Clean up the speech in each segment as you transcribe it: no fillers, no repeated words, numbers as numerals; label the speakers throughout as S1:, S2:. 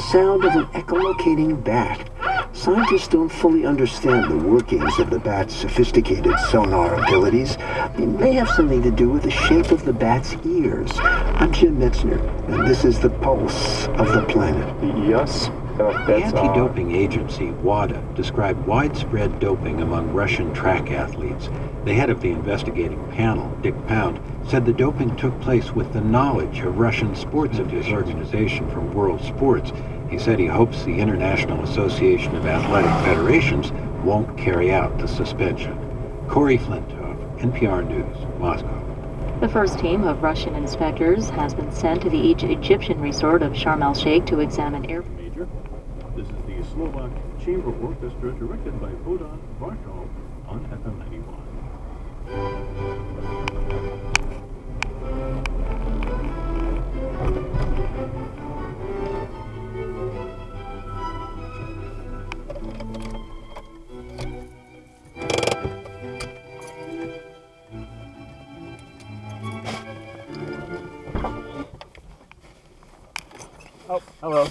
S1: the sound of an echolocating bat. Scientists don't fully understand the workings of the bat's sophisticated sonar abilities. It may have something to do with the shape of the bat's ears. I'm Jim Metzner, and this is the pulse of the planet.
S2: Yes.
S3: The anti-doping agency, WADA, described widespread doping among Russian track athletes. The head of the investigating panel, Dick Pound, said the doping took place with the knowledge of Russian sports officials. Organization from World Sports. He said he hopes the International Association of Athletic Federations won't carry out the suspension. Corey Flintoff, NPR News, Moscow.
S4: The first team of Russian inspectors has been sent to the Egyptian resort of Sharm el-Sheikh to examine air.
S5: This is the Slovak Chamber Orchestra directed by Bodan Bartol on FM 91.
S2: Oh, hello.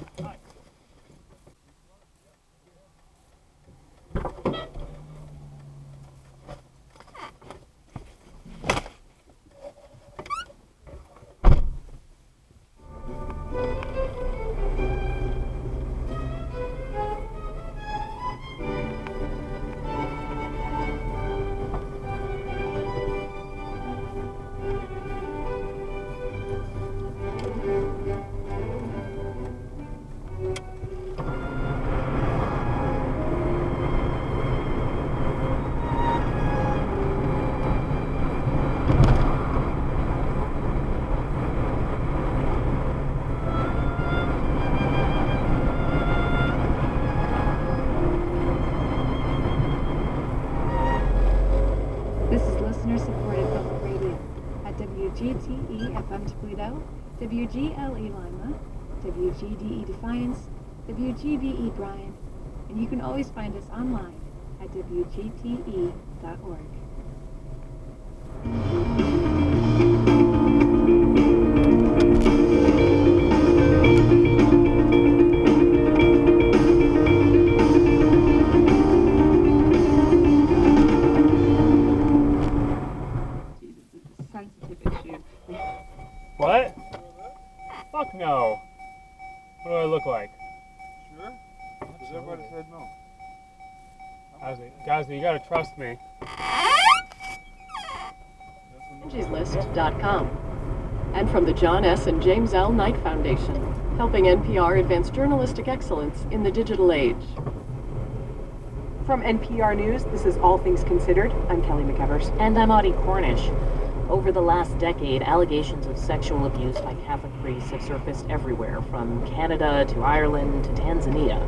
S2: WGTE FM Toledo, WGLE Lima, WGDE Defiance, WGBE Bryan, and you can always find us online at WGTE.org. What? Fuck no. What do I look like?
S6: Sure? Because everybody said no.
S2: Gosney, you gotta trust me.
S7: List.com. And from the John S. and James L. Knight Foundation, helping NPR advance journalistic excellence in the digital age. From NPR News, this is All Things Considered. I'm Kelly McEvers.
S4: And I'm Audie Cornish. Over the last decade, allegations of sexual abuse by Catholic priests have surfaced everywhere, from Canada to Ireland to Tanzania.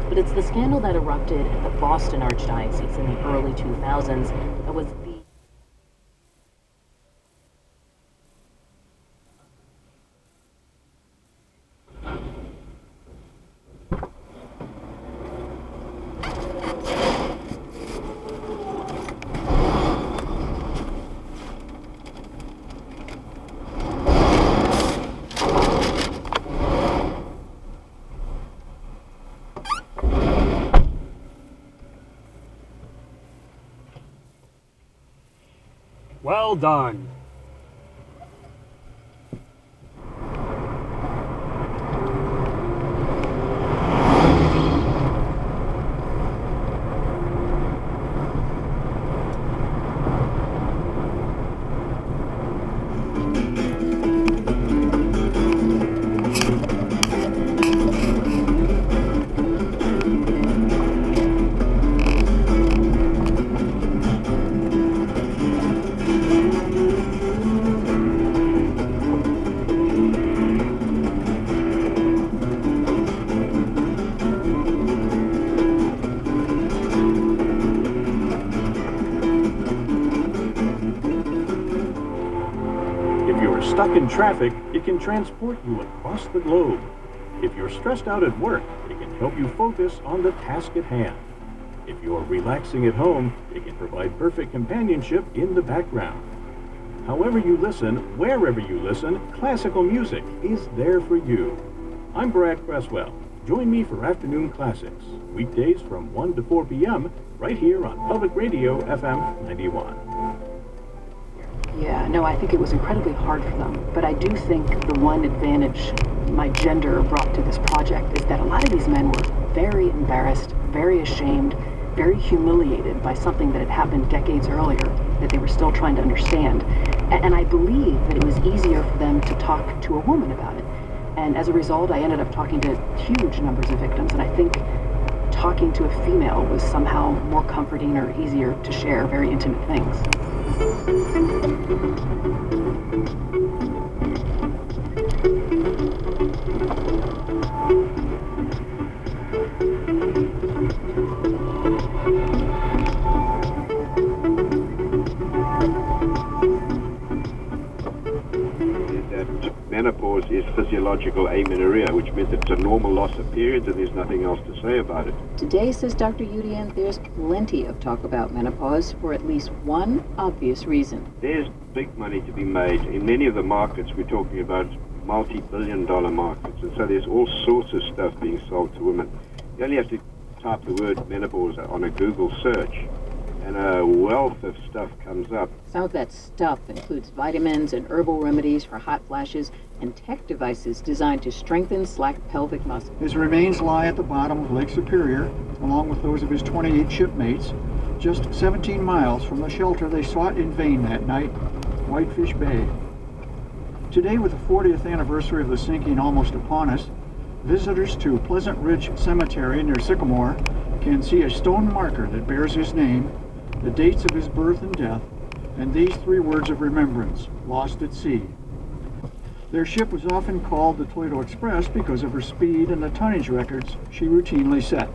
S4: But it's the scandal that erupted at the Boston Archdiocese in the early 2000s that was the
S2: Well done.
S5: Stuck in traffic, it can transport you across the globe. If you're stressed out at work, it can help you focus on the task at hand. If you're relaxing at home, it can provide perfect companionship in the background. However you listen, wherever you listen, classical music is there for you. I'm Brad Cresswell. Join me for Afternoon Classics, weekdays from 1 to 4 p.m., right here on Public Radio FM 91.
S7: Yeah, no, I think it was incredibly hard for them. But I do think the one advantage my gender brought to this project is that a lot of these men were very embarrassed, very ashamed, very humiliated by something that had happened decades earlier that they were still trying to understand. And I believe that it was easier for them to talk to a woman about it. And as a result, I ended up talking to huge numbers of victims, and I think talking to a female was somehow more comforting or easier to share very intimate things.
S8: Menopause is physiological amenorrhea, which means it's a normal loss of periods and there's nothing else to say about it.
S9: Today, says Dr. Udian, there's plenty of talk about menopause for at least one obvious reason.
S8: There's big money to be made. In many of the markets we're talking about multi-billion-dollar markets, and so there's all sorts of stuff being sold to women. You only have to type the word menopause on a Google search, and a wealth of stuff comes up.
S9: Some of that stuff includes vitamins and herbal remedies for hot flashes and tech devices designed to strengthen slack pelvic muscles.
S10: His remains lie at the bottom of Lake Superior, along with those of his 28 shipmates, just 17 miles from the shelter they sought in vain that night, Whitefish Bay. Today, with the 40th anniversary of the sinking almost upon us, visitors to Pleasant Ridge Cemetery near Sycamore can see a stone marker that bears his name, the dates of his birth and death, and these 3 words of remembrance, lost at sea. Their ship was often called the Toledo Express because of her speed and the tonnage records she routinely set.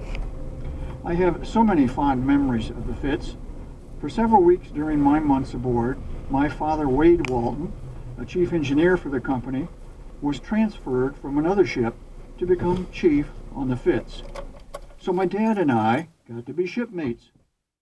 S10: I have so many fond memories of the Fitz. For several weeks during my months aboard, my father, Wade Walton, a chief engineer for the company, was transferred from another ship to become chief on the Fitz. So my dad and I got to be shipmates.